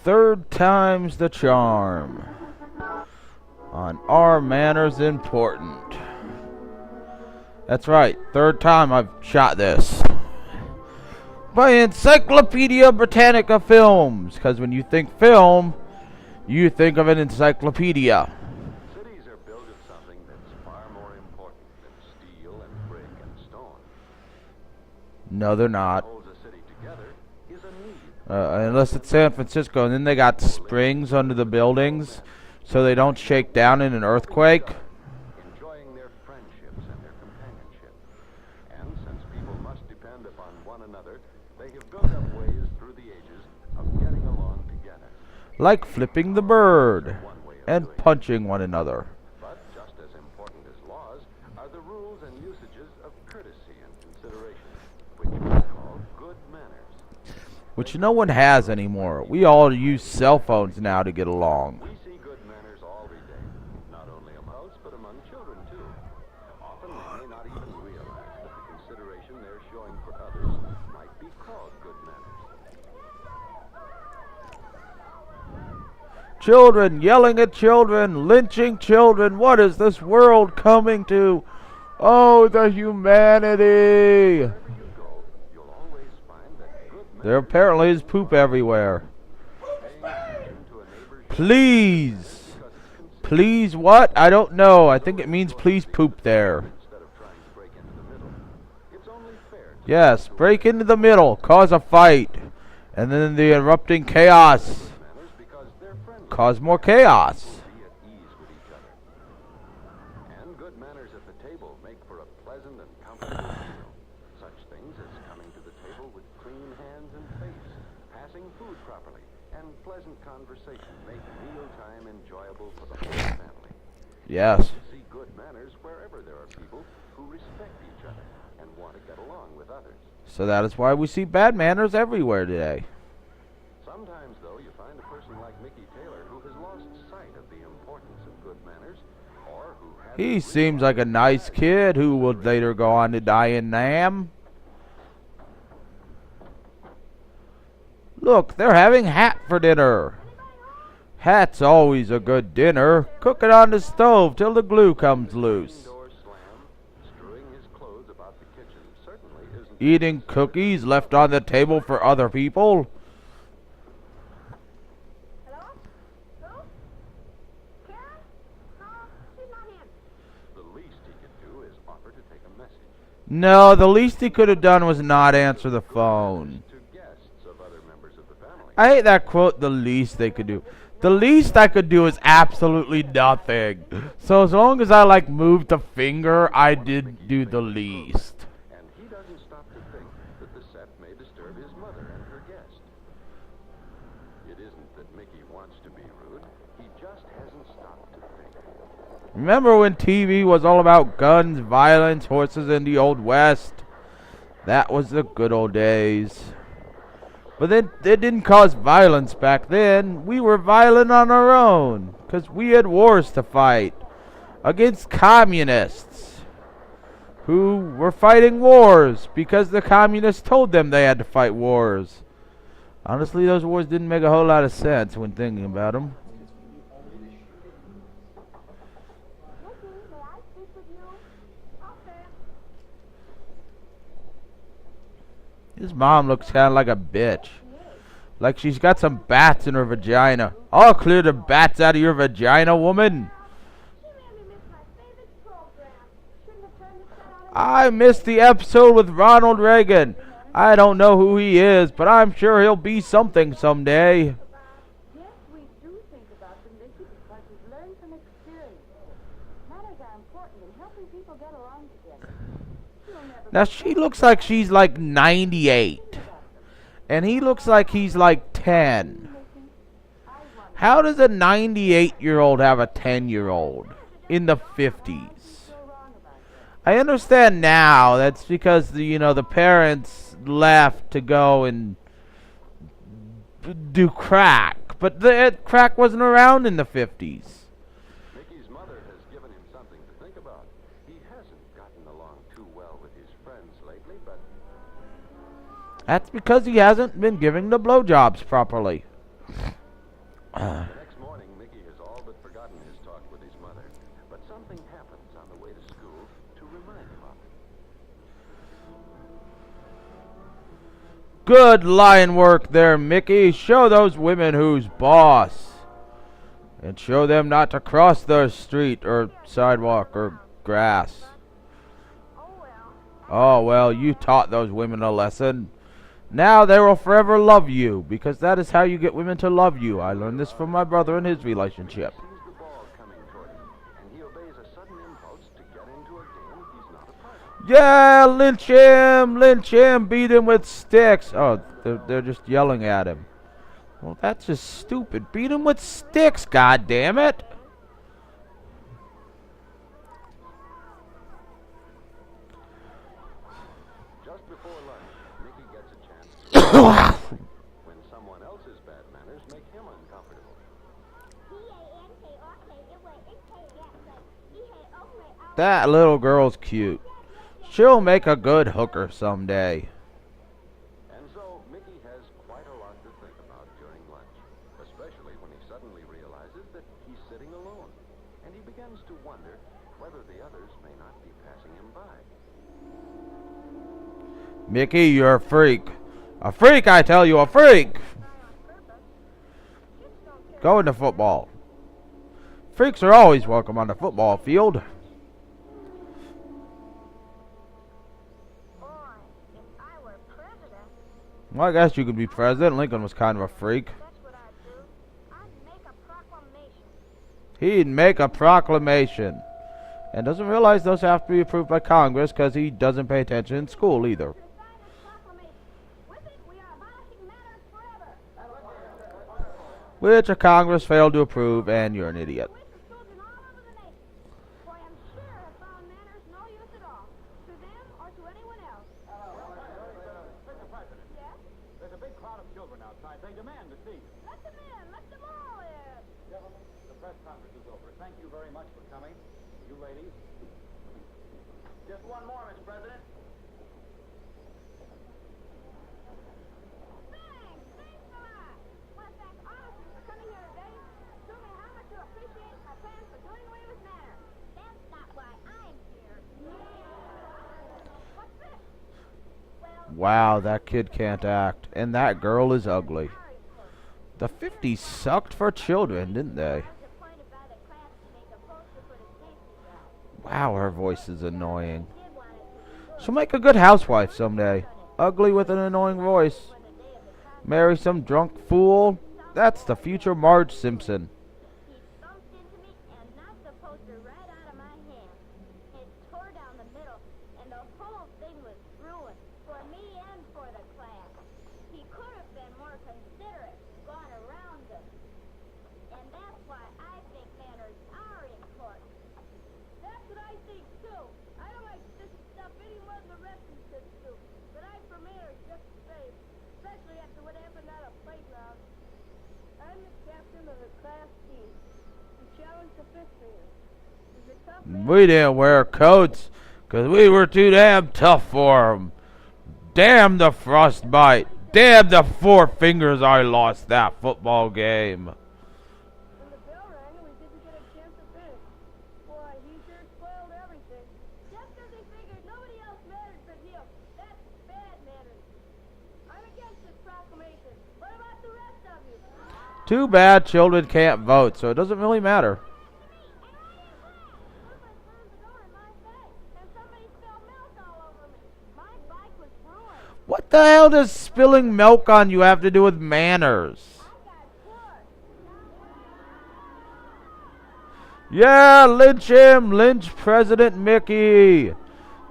Third time's the charm. On Are Manners Important? That's right, third time I've shot this. By Encyclopedia Britannica Films. Because when you think film, you think of an encyclopedia. Cities are built of something that's far more important than steel and brick and stone. No, they're not. What holds a city together is a need. Unless it's San Francisco, and then they got springs under the buildings so they don't shake down in an earthquake. Enjoying their friendships and their companionship. And since people must depend upon one another, they have built up ways through the ages of getting along together. Like flipping the bird and punching one another. But just as important as laws are the rules and usages of courtesy and consideration, which we call good manners. Which no one has anymore. We all use cell phones now to get along. We see good manners every day, not only amongst but among children too. Often they may not even realize that the consideration they're showing for others might be called good manners. Children yelling at children, lynching children. What is this world coming to? Oh, the humanity. Wherever you go, you'll always find that good There manners apparently is poop everywhere. paying attention to a neighbor's Please. because it's considered Please what? I don't know. I think it means please poop there. instead of trying to break into the middle. It's only fair to Yes, break into the middle, cause a fight. And then the erupting chaos. manners because they're friendly. Cause more chaos. Be at ease with each other. And good manners at the table make for a pleasant and comfortable meal. Such things as coming to the table with clean hands and face, passing food properly, and pleasant conversation make mealtime enjoyable for the whole family. Yes. You see good manners wherever there are people who respect each other and want to get along with others. So that is why we see bad manners everywhere today. Sometimes, though, you find a person like Mickey Taylor who has lost sight of the importance of good manners, or who has He seems like a nice kid who would later go on to die in Nam. Look, they're having hat for dinner. Hat's always a good dinner. Cook it on the stove till the glue comes loose. door slam, strewing his clothes about the kitchen certainly isn't Eating cookies left on the table for other people. Hello? Who? Karen? No, she's not in. the least he could do is offer to take a message No, the least he could have done was not answer the phone. to guests of other members of the family. I hate that quote, the least they could do. The least I could do is absolutely nothing. So as long as I like moved the finger, I did do the least. And he doesn't stop to think that the set may disturb his mother and her guest. It isn't that Mickey wants to be rude, he just hasn't stopped to think. Remember when TV was all about guns, violence, horses in the Old West? That was the good old days. But then it didn't cause violence back then. We were violent on our own, because we had wars to fight against communists who were fighting wars because the communists told them they had to fight wars. Honestly, those wars didn't make a whole lot of sense when thinking about them. Mickey, may I speak with you? Okay. His mom looks kind of like a bitch. Like she's got some bats in her vagina. I'll clear the bats out of your vagina, woman. She made me miss my favorite program. Shouldn't have turned the set on. I missed the episode with Ronald Reagan. I don't know who he is, but I'm sure he'll be something someday. Yes, we do think about them, Mickey, because we've learned from experience. Manners are important in helping people get along together. You'll never Now she looks like she's like 98. And he looks like he's like 10. How does a 98-year-old have a 10-year-old in the 50s? I understand now that's because the parents left to go and do crack, but the crack wasn't around in the 50s. Mickey's mother has given him something to think about. He hasn't gotten along too well with his friends lately, but That's because he hasn't been giving the blowjobs properly. The next morning, Mickey has all but forgotten his talk with his mother. But something happens on the way to school to remind him of it. Good line work there, Mickey. Show those women who's boss. And show them not to cross the street or sidewalk or grass. Oh, well, you taught those women a lesson. Now they will forever love you, because that is how you get women to love you. I learned this from my brother and his relationship. He sees the ball coming toward him, and he obeys a sudden impulse to get into a game he's not a part of. Yeah, lynch him, beat him with sticks. Oh, they're just yelling at him. Well, that's just stupid. Beat him with sticks, god damn it. Just before lunch, Mickey gets a chance to when someone else's bad manners make him uncomfortable. That little girl's cute. She'll make a good hooker someday. And so Mickey has quite a lot to think about during lunch, especially when he suddenly realizes that he's sitting alone, and he begins to wonder whether the others may not be passing him by. Mickey, you're a freak. A freak, I tell you, a freak. Go into football. Freaks are always welcome on the football field. Well, I guess you could be president. Lincoln was kind of a freak. He'd make a proclamation. And doesn't realize those have to be approved by Congress because he doesn't pay attention in school either. Which a Congress failed to approve, and you're an idiot. There's a big crowd of children outside. They demand to see you. Let them in. Let them all in. Gentlemen, the press conference is over. Thank you very much for coming. You ladies. Just one more, Mr. President. Thanks a lot. I want to thank all of you for coming here today. Show me how much you appreciate my plans for doing away with manners. That's not why I'm here. What's this? Wow, that kid can't act. And that girl is ugly. The 50s sucked for children, didn't they? Wow, her voice is annoying. She'll make a good housewife someday. Ugly with an annoying voice. Marry some drunk fool. That's the future Marge Simpson. He bumped into me and knocked the poster right out of my hand. It tore down the middle, and the whole thing was ruined for me and for the class. He could have been more considerate, gone around us. And that's why I think manners are important. That's what I think, too. I don't like this stuff any more than the rest of you kids do. But I'm for manners just the same, especially after what happened at a playground. I'm the captain of the class team. We challenged the fifth graders. Is it tough, man? We didn't wear coats because we were too damn tough for 'em. Damn the frostbite. Damn the 4 fingers I lost that football game. When the bell rang and we didn't get a chance to finish. Boy, he sure spoiled everything. Just because he figured nobody else mattered but him. That's bad manners. I'm against this proclamation. What about the rest of you? Too bad children can't vote, so it doesn't really matter. What the hell does spilling milk on you have to do with manners? Yeah, lynch him! Lynch President Mickey!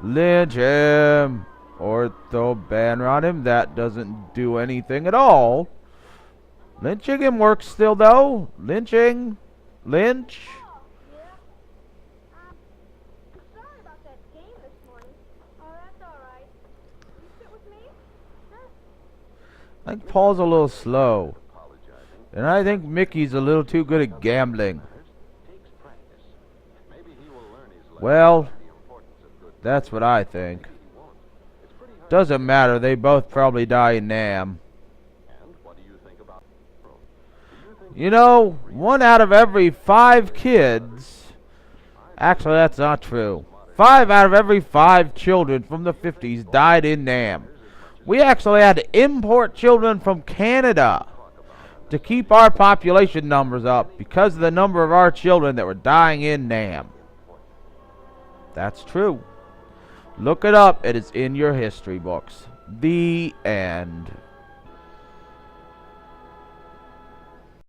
Lynch him! Or throw a banner on him. That doesn't do anything at all. Lynching him works still, though. Lynching. Lynch. Sorry about that game this morning. Oh, that's all right. You sit with me? Sure. I think Paul's a little slow. Apologizing. And I think Mickey's a little too good at gambling. Takes practice. Maybe he will learn his lesson Well, about the importance of good that's what I think. Maybe he won't. It's pretty hard. Doesn't matter. They both probably die in Nam. And what do you think about? Do you You know, 1 out of every 5 kids... Actually, that's not true. 5 out of every 5 children from the 50s died in Nam. We actually had to import children from Canada to keep our population numbers up because of the number of our children that were dying in Nam. That's true. Look it up. It is in your history books. The end.